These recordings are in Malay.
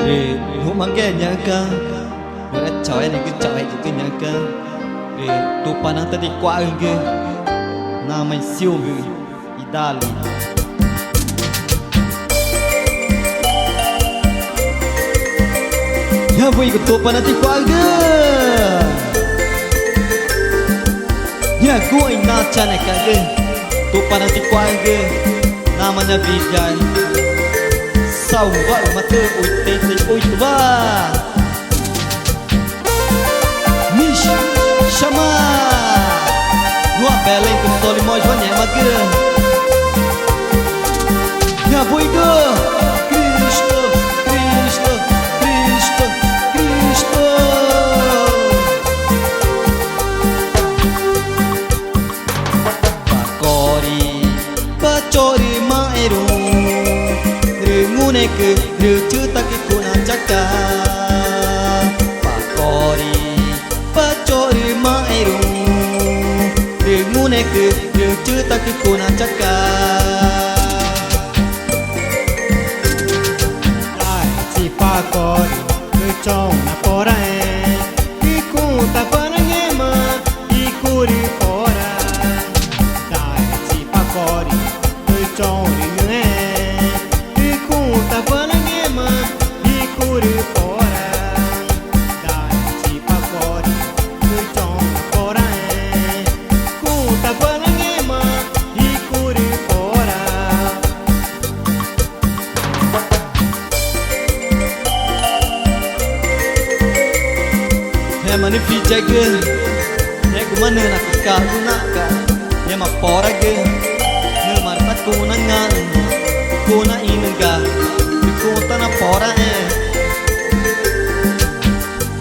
Re nu mangge nyaka Re coy ni ke coy ke nyaka Re tu panang tadi kwa ge Namai siu ge Idali Ya boy ke tu panang tadi kwa ge Ya gue nacha ne ka ge tu panang tadi kwa ge Namanya Vijay Saubar mata oi tete oi tua Mish Shama Nua bela em toli moj vanye maga Ya boy go Cristo Cristo Cristo Cristo Pakori Pachori maeru Ngunek reu tak kuna caka Pakori Pachori maeru Ngunek reu tak kuna caka Dai si pakori Kecong na porae Iku tak panangema Ikuri pora Dai si pakori Kecong ringe Tapanangema ikuri pora dai si pakori kuchong pora ku tapanangema ikuri pora He mani Vijay ge He gumana nak ka guna ka He ma pora ge He marta kuna ngan Kuna inga Kota na pora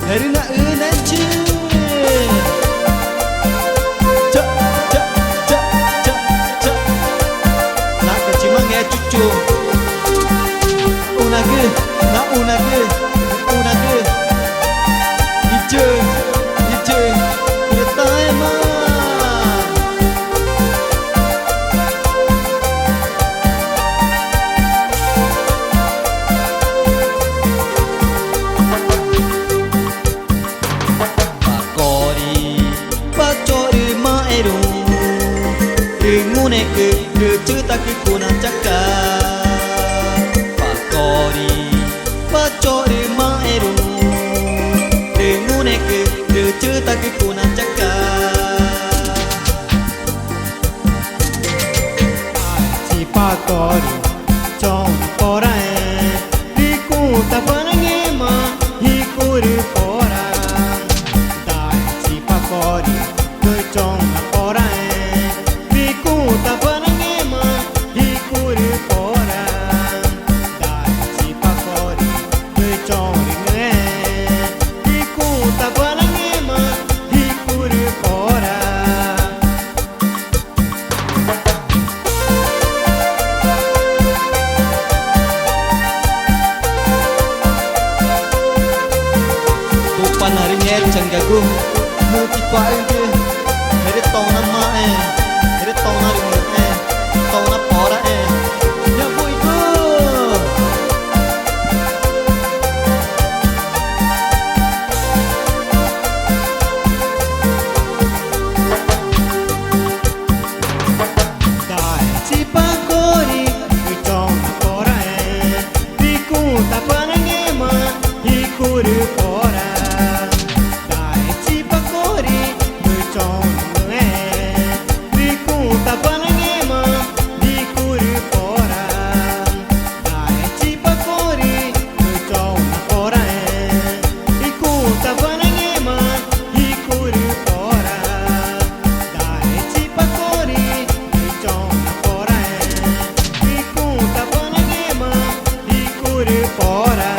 Hari na una che Cha cha cha cha cha Nak cima nge cucu Una ge na una ge una ge Iche iche Retai ma Ngunek reu tak kuna caka Pakori Pachori maeru Ngunek reu tak kuna caka si pakori chong porae iku tapanangema ikuri pora dai si pakori kechong porae tapanangema ikuri pora dai si pakori kechong ringe iku tapanangema ikuri pora Tupan hari nyer cenggagu Muti pae ge Hari tau na mae Hari tau na ringe Tau na pora Ya boy go dai si pakori kechong porae iku tapanangema ikuri pora dai si pakori kechong iku tapanangema ikuri pora dai si pakori kechong porae iku tapanangema ikuri pora dai si pakori kechong porae iku tapanangema ikuri pora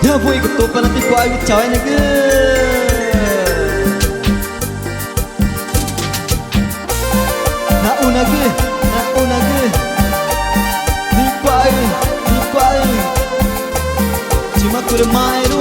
Ya boy ke tupan nanti ku ayu coy ni ge Na una ge Ni ku ayu Cima kurmaeru